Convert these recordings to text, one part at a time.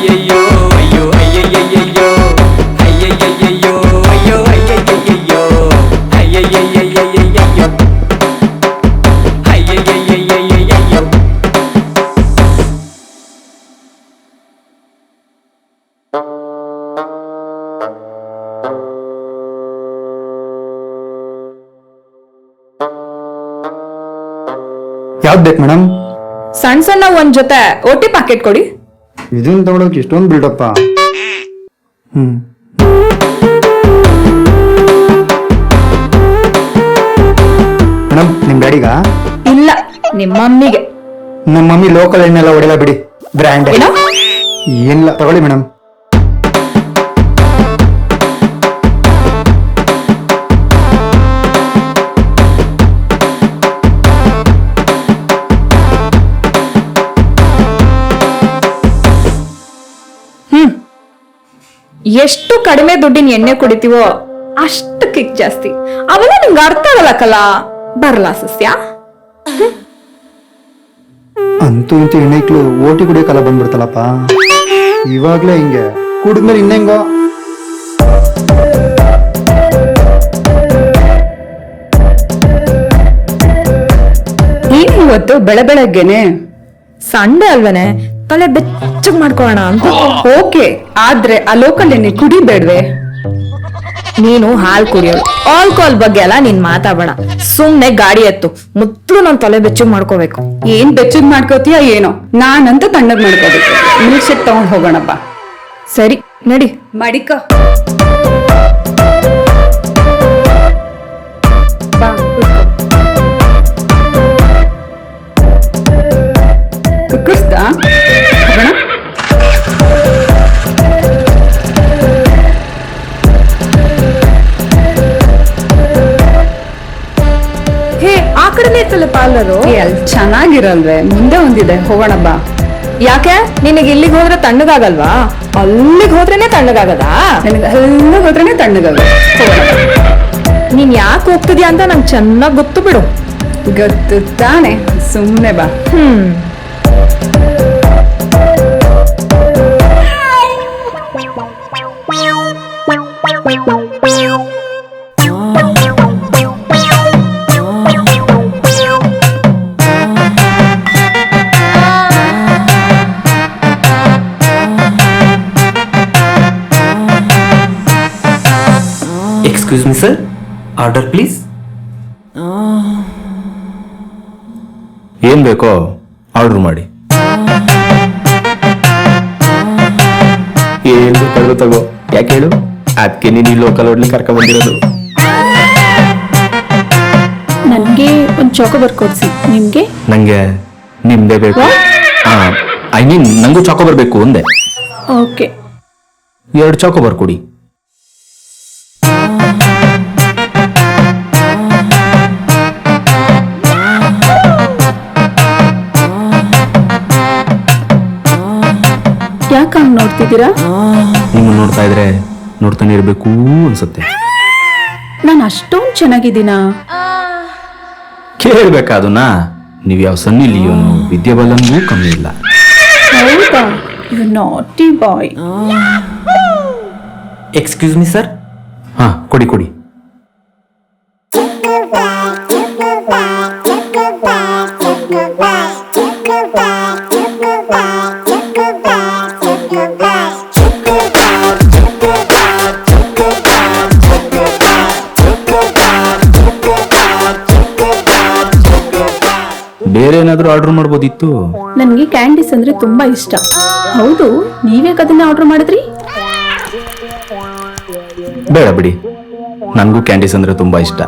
ಅಯ್ಯಯ್ಯಯ್ಯೋ ಅಯ್ಯೋ ಅಯ್ಯಯ್ಯಯ್ಯೋ ಅಯ್ಯಯ್ಯಯ್ಯೋ ಅಯ್ಯೋ ಅಯ್ಯಯ್ಯಯ್ಯೋ ಅಯ್ಯಯ್ಯಯ್ಯಯ್ಯಯ್ಯಯ್ಯೋ ಅಯ್ಯಯ್ಯಯ್ಯಯ್ಯಯ್ಯಯ್ಯೋ. ಯಾವ್ದು ಬೇಕು ಮೇಡಮ್? ಸಣ್ಣ ಸಣ್ಣ ಒಂದ್ ಜೊತೆ ಓಟಿ ಪ್ಯಾಕೆಟ್ ಕೊಡಿ. ಇದನ್ನ ತಗೊಳಕ್ ಇಷ್ಟೊಂದು ಬಿಲ್ಡಪ್ಪ. ಮೇಡಮ್ ನಿಮ್ ಡ್ಯಾಡಿಗ? ಇಲ್ಲ, ನಿಮ್ಮ ಮಮ್ಮಿಗೆ. ನಮ್ಮ ಮಮ್ಮಿ ಲೋಕಲ್ ಎಣ್ಣೆಲ್ಲ ಹೊಡೆಯಲ್ಲ ಬಿಡಿ, ಬ್ರ್ಯಾಂಡ್. ಏನಿಲ್ಲ ತಗೊಳ್ಳಿ ಮೇಡಮ್. ಎಷ್ಟು ಕಡಿಮೆ ದುಡ್ಡಿನ ಎಣ್ಣೆ ಕುಡಿತೀವೋ ಅಷ್ಟು ಕಿಕ್ ಜಾಸ್ತಿ. ಅವೆಲ್ಲ ನಿಂಗೆ ಅರ್ಥ ಆಗಲ್ಲಕಲ್ಲ. ಬರಲ್ಲ ಸಸ್ಯ. ಅಂತೂ ಇಂತೂ ಹೆಣ್ಣೈಕ್ಳು ಓಟಿ ಕುಡಿಯೋಕಲ್ಲ ಬಂದ್ಬಿಡ್ತಲ್ಲಪ್ಪ. ಇವಾಗ್ಲೇ ಹಿಂಗೆ ಕುಡಿದ್ಮೇಲೆ ಇನ್ನೆಂಗೋ. ಏನ್ ಇವತ್ತು ಬೆಳಗ್ಗೆನೆ? ಸಂಡೆ ಅಲ್ವೇನೆ, ತಲೆ ಬೆಚ್ಚಗ್ ಮಾಡ್ಕೊಳ್ಳೋಣ ಅಂತ. ಓಕೆ, ಆದ್ರೆ ಆ ಲೋಕಲ್ ಎಣ್ಣೆ ಕುಡಿಬೇಡ್ವೆ? ನೀನು ಹಾಲ್ ಕುಡಿಯೋಳು, ಆಲ್ಕೋಹಾಲ್ ಬಗ್ಗೆ ಎಲ್ಲ ನೀನ್ ಮಾತಾಡಬೇಡ. ಸುಮ್ನೆ ಗಾಡಿ ಎತ್ತು, ಮೊದ್ಲು ನಾನ್ ತಲೆ ಬೆಚ್ಚಗ್ ಮಾಡ್ಕೋಬೇಕು. ಏನ್ ಬೆಚ್ಚಗ್ ಮಾಡ್ಕೋತೀಯ ಏನೋ, ನಾನಂತ ತಣ್ಣಗ್ ಮಾಡ್ಕೋಬೇಕು. ಮಿಲ್ಕ್ ಶೇಕ್ ತಗೊಂಡ್ ಹೋಗೋಣಪ್ಪ. ಸರಿ ನಡಿ. ಮಡಿಕ ಬಾ, ಕೂತ್ಕೋ. ಕುಕ್ಕರ್ಸ್ದಾ? ಹೋಗೋಣ? ಹೇ, ಆ ಕಡೆನೇ ಇತ್ತಲ್ಲ ಪಾರ್ಲರು. ಅಲ್ಲಿ ಚೆನ್ನಾಗಿರಲ್ವೇ? ಮುಂದೆ ಒಂದಿದೆ, ಹೋಗೋಣ ಬಾ. ಯಾಕೆ ನಿನಗೆ ಇಲ್ಲಿಗೆ ಹೋದ್ರೆ ತಣ್ಣಗಾಗಲ್ವಾ? ಅಲ್ಲಿಗೆ ಹೋದ್ರೇನೆ ತಣ್ಣಗಾಗದಾ? ನನಗೆ ಎಲ್ಲ ಹೋದ್ರೇನೆ ತಣ್ಣಗಾಗ. ನೀನ್ ಯಾಕೆ ಹೋಗ್ತಿದ್ಯಾ ಅಂತ ನಂಗೆ ಚೆನ್ನಾಗ್ ಗೊತ್ತು ಬಿಡು. ಗೊತ್ತು ತಾನೆ, ಸುಮ್ನೆ ಬಾ. Excuse me sir, order please. ಏನ್ ಬೇಕೋ ಆರ್ಡರ್ ಮಾಡಿ. ಏನ್ ಬೇಕಾದ್ರೂ ತಗೋ. ಯಾಕೆ ಹೇಳು? ಅದಕ್ಕೆ ನೀನು ಲೋಕಲ್ ಹೋಟ್ಲಿ ಕರ್ಕೊಂಡ್ ಬಂದಿರೋದು. ನನ್ಗೆ ಒಂದು ಚಾಕೋಬಾರ್ ಕೊಡ್ಸಿ. ನಿಮ್ಗೆ? ನಂಗೆ ನಿಮ್ದೇ ಬೇಕು. ಐ ಮೀನ್ ನಂಗೂ ಚಾಕೋಬಾರ್ ಬೇಕು ಒಂದೇ. ಓಕೆ, 2 ಚಾಕೋಬಾರ್ ಕೊಡಿ. ಯಾಕೆ ಹಂಗ್ ನೋಡ್ತಿದ್ದೀರಾ? ನಿಮ್ಮನ್ನ ನೋಡ್ತಾ ಇದ್ರೆ ನೋಡ್ತಾನೆ ಇರ್ಬೇಕು ಅನ್ಸುತ್ತೆ. ನಾನು ಅಷ್ಟೊಂದು ಚೆನ್ನಾಗಿದ್ದೀನಾ? ಕೇಳ್ಬೇಕಾ ಅದನ್ನ? ನೀವ್ ಯಾವ ಸನ್ನಿ ಲಿಯೋನು ವಿದ್ಯಾಬಲನ್ಗೂ ಕಮ್ಮಿ ಇಲ್ಲ. ಹೌದಾ? ಯು ನಾಟಿ ಬಾಯ್. Excuse me sir. ಹಾ, ಕೊಡಿ ಕೊಡಿ. ಬೇರೆ ಏನಾದ್ರೂ ಆರ್ಡರ್ ಮಾಡ್ಬೋದಿತ್ತು. ನನ್ಗೆ ಕ್ಯಾಂಡೀಸ್ ಅಂದ್ರೆ ತುಂಬಾ ಇಷ್ಟ. ಹೌದು, ನೀವ್ಯಾಕೆ ಅದನ್ನ ಆರ್ಡರ್ ಮಾಡಿದ್ರಿ? ಬೇಡ ಬಿಡಿ, ನನ್ಗೂ ಕ್ಯಾಂಡೀಸ್ ಅಂದ್ರೆ ತುಂಬಾ ಇಷ್ಟ.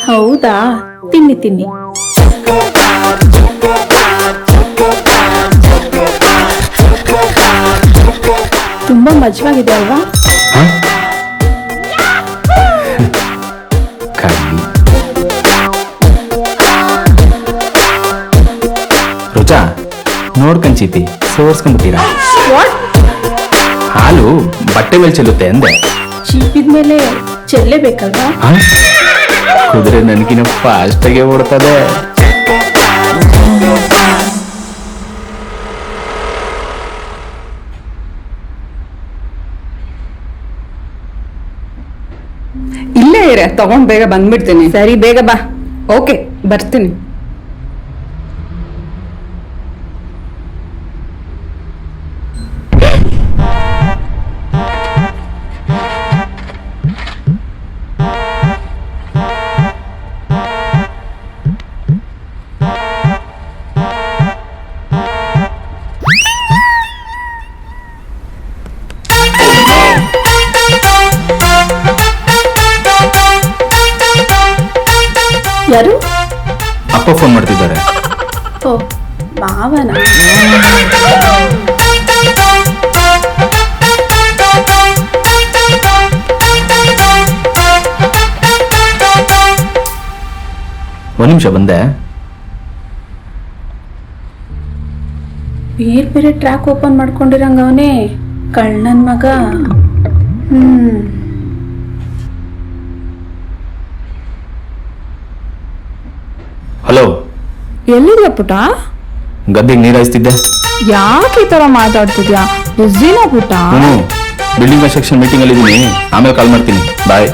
ಹೌದಾ? ತಿನ್ನಿ ತಿನ್ನಿ. ತುಂಬಾ ಮಜವಾಗಿದೆ ಅಲ್ವಾ? ರುಚಾ, ನೋಡ್ಕಂಚೀತಿ ಸೋರ್ಸ್ಕೊಂಡ್ಬಿಟ್ಟಿರಾ? ಹಾಲು ಬಟ್ಟೆ ಮೇಲೆ ಚೆಲ್ಲುತ್ತೆ ಅಂದೆ. ಚೀಪಿದ್ಮೇಲೆ ಚೆಲ್ಲೇಬೇಕಲ್ವಾ? ಕುದುರೆ ನನಗಿನ ಫಾಸ್ಟ್ ಆಗಿ ಓಡ್ತದೆ. ಓಕೆ ತಗೊಂಡ್ ಬೇಗ ಬಂದ್ಬಿಡ್ತೀನಿ. ಸರಿ ಬೇಗ ಬಾ. ಓಕೆ ಬರ್ತೀನಿ. ಯಾರು? ಅಪ್ಪ ಫೋನ್ ಮಾಡ್ತಿದ್ದಾರೆ. ಓ ಮಾವನ. ಒಂದ್ ನಿಮಿಷ ಬಂದೆ. ಬೇರೆ ಬೇರೆ ಟ್ರ್ಯಾಕ್ ಓಪನ್ ಮಾಡ್ಕೊಂಡಿರಂಗ ಅವನೇ ಕಳ್ಳನ್ ಮಗ. ಹಲೋ, ಎಲ್ಲಿದ್ಯಾ ಪುಟ? ಗದ್ದೆಗೆ ನೀರ್ ಹಾಯಿಸ್ತಿದ್ದೆ. ಯಾಕೆ ಈ ತರ ಮಾತಾಡ್ತಿದ್ಯಾ? ಬಿಸಿನ ಪುಟ? ಬಿಲ್ಡಿಂಗ್ ಕನ್ಸ್ಟ್ರಕ್ಷನ್ ಮೀಟಿಂಗ್ ಅಲ್ಲಿ ಇದೀನಿ, ಆಮೇಲೆ ಕಾಲ್ ಮಾಡ್ತೀನಿ. ಬಾಯ್.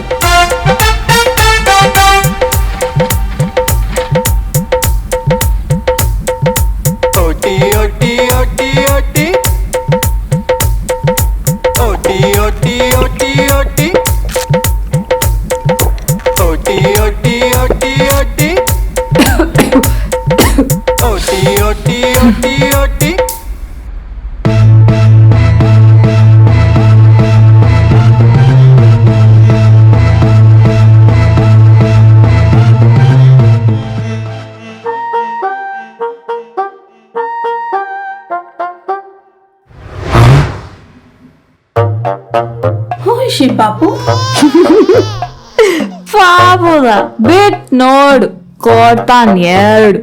ಹೋಯ್ಶಿ ಪಾಪು. ಪಾಪುನ ಬಿಟ್ ನೋಡು, ಕೊಡ್ತಾನ್ 2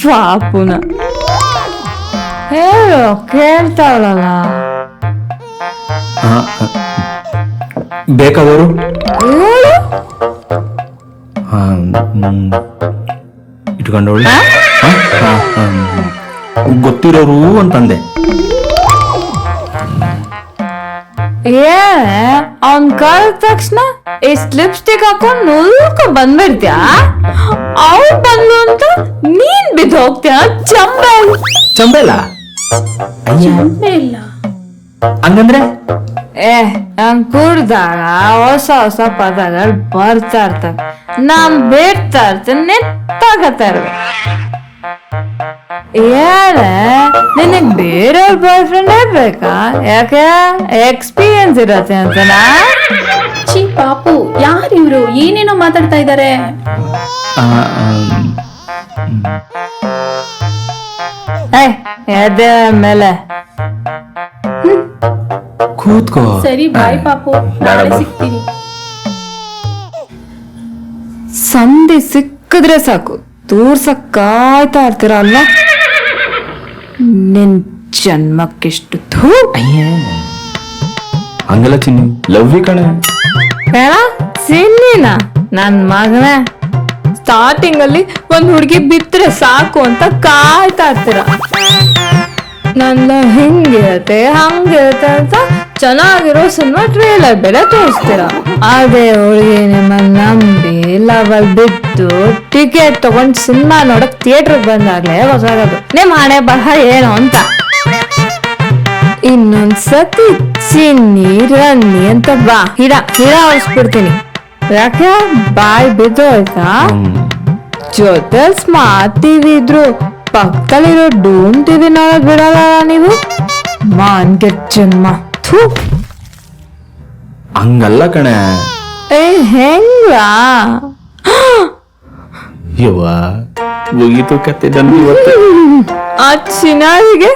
ಪಾಪುನ. ಹೇಳು, ಕೇಳ್ತಾವಳಲ್ಲ. ಬೇಕಾದವರು ಹೇಳು. ಇಟ್ಕೊಂಡವಳು ಗೊತ್ತಿರೋರು ಅಂತಂದೆ. ಅವ್ನ್ ಕಳ್ದ ತಕ್ಷಣ ಇಷ್ಟ್ ಲಿಪ್ಸ್ಟಿಕ್ ಹಾಕೊಂಡ್ ನುಲ್ಕ ಬಂದ್ಬಿಡ್ತ್ಯಾ? ಅವ್ಳು ಬಂದು ಅಂತ ನೀನ್ ಬಿದ್ದು ಹೋಗ್ತೀಯ? ಚಂಬಲ್ ಚಂಬೆಲ್ಲ ಇಲ್ಲ ಹಂಗಂದ್ರೆ ಹಂಗ್ ಕುಡ್ದಾಗ ಹೊಸ ಹೊಸ ಪದಗಳು ಬರ್ತಾ ಇರ್ತವೆ. ನಾನ್ ಬೇಡ್ತಾ ಇರ್ತೇನೆ, ನೆತ್ತಾಗತ್ತಾ ಇರ್ಬೇಕು. ನಿನಗ್ ಬೇರೆಯವ್ರ ಬಾಯ್ ಫ್ರೆಂಡೇ ಬೇಕಾ? ಯಾಕೆ ಎಕ್ಸ್ಪೀರಿಯನ್ಸ್ ಇರತ್ತೆ ಅಂತನಾ? ಚಿ ಪಾಪು, ಯಾರಿವ್ರು? ಏನೇನೋ ಮಾತಾಡ್ತಾ ಇದ್ದಾರೆ. ಎದೆ ಮೇಲೆ ಕೂತ್ಕೋ. ಸರಿ ಬಾಯ್ ಪಾಪು, ನಾಳೆ ಸಿಗ್ತೀನಿ. ಸಂಧಿ ಸಿಕ್ಕಿದ್ರೆ ಸಾಕು ತೋರ್ಸಕ್ ಕಾಯ್ತಾ ಇರ್ತೀರಲ್ಲ. ನಿನ್ ಜನ್ಮಕ್ಕೆಷ್ಟು ಥೂ. ಹಂಗಲ್ಲ ಚಿನ್ನಿ, ಲವ್ ಯು ಕಣೆ. ಬೇಡ ಸಿನ್ನಿನ ನನ್ ಮಗನೇ. ಸ್ಟಾರ್ಟಿಂಗ್ ಅಲ್ಲಿ ಒಂದ್ ಹುಡುಗಿ ಬಿತ್ತರೆ ಸಾಕು ಅಂತ ಕಾಯ್ತಾ ಇರ್ತೀರ. ನನ್ನ ಹಿಂಗಿರತ್ತೆ ಹಂಗಿರತ್ತೆ ಅಂತ ಚೆನ್ನಾಗಿರೋ ಸಿನಿಮಾ ಟ್ರೇಲರ್ ಬೇರೆ ತೋರಿಸ್ತೀರ. ಅದೇ ಹುಡುಗಿ ನಿಮ್ಮನ್ನ ನಂಬಿ ಲವಲ್ ಬಿದ್ದು ಟಿಕೆಟ್ ತಗೊಂಡ್ ಸಿನಿಮಾ ನೋಡಕ್ ಥಿಯೇಟರ್ ಬಂದಾಗ್ಲೇ ಗೊತ್ತಾಗೋದು ನಿಮ್ ಹಣೆ ಬರಹ ಏನು ಅಂತ. ಇನ್ನೊಂದ್ಸತಿ ಚಿನ್ನಿ ರನ್ನಿ ಅಂತ ಬಾ ಹಿಡ ಹೊಡ್ಸ್ಬಿಡ್ತೀನಿ. ಯಾಕೆ ಬಾಯ್ ಬಿದ್ದು ಆಯ್ತಾ? ಜೊತೆ ಸ್ಮಾರ್ಟ್ ಟಿವಿ ಇದ್ರು ಪಕ್ಕದಲ್ಲಿರೋ ಡೂಮ್ ಟಿವಿ ನೋಡಕ್ ಬಿಡಲ್ಲ ನೀವು. ಮಾನ್ಗೆ ಜನ್ಮ. ಥೂ. ಹಂಗಲ್ಲ ಕಣೆ. ಹೆಂಗ ಯವ್ವ, ಮುಗೀತು ಕತೆ ನಂದು ಇವತ್ತು. ಆ ಚಿನ್ನಾರಿಗೆ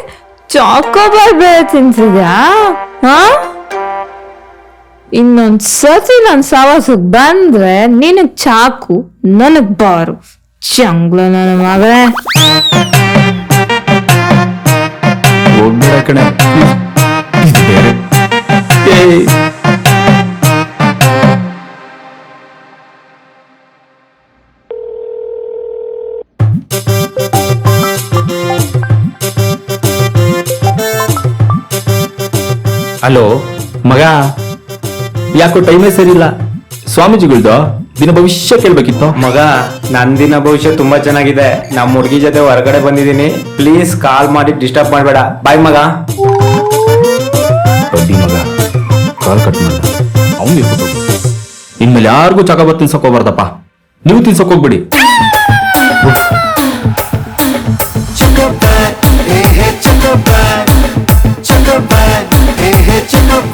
ಚಾಕೋಬಾರ್ ಬೇರೆ ತಿನ್ಸಿದ್ಯಾ? ಇನ್ನೊಂದ್ಸತಿ ನನ್ ಸವಾಸಕ್ ಬಂದ್ರೆ ನಿನಗ್ ಚಾಕು ನನಗ್ ಬಾರು. ಚಂಗ್ಲ ನನ್ನ ಮಗಳೇ. ಹೋಗ್ಬೇಡ ಕಣೆ, ಇದು ಬೇರೆ. ಹಲೋ ಮಗ, ಯಾಕೋ ಟೈಮೇ ಸರಿ ಇಲ್ಲ. ಸ್ವಾಮೀಜಿಗಳ್ದು ದಿನ ಭವಿಷ್ಯ ಕೇಳ್ಬೇಕಿತ್ತು. ಮಗ ನನ್ ದಿನ ಭವಿಷ್ಯ ತುಂಬಾ ಚೆನ್ನಾಗಿದೆ. ನಮ್ಮ ಹುಡುಗಿ ಜೊತೆ ಹೊರಗಡೆ ಬಂದಿದ್ದೀನಿ. ಪ್ಲೀಸ್ ಕಾಲ್ ಮಾಡಿ ಡಿಸ್ಟರ್ಬ್ ಮಾಡಬೇಡ. ಬಾಯ್ ಮಗ. ರಬ್ಬಿ ಮಗ ಕಾಲ್ ಕಟ್ ಮಾಡ. ಅವ್ನು ಇರ್ಬೇಕು. ಇನ್ಮೇಲೆ ಯಾರಿಗೂ ಚಕಬಾತ್ ತಿನ್ಸಕ್ ಹೋಗ್ಬಾರ್ದಪ್ಪ. ನೀವು ತಿನ್ಸಕ್ ಹೋಗ್ಬಿಡಿ. Chuck a bag, hey hey, chuck a bag, chuck a bag, hey hey, chuck a bag.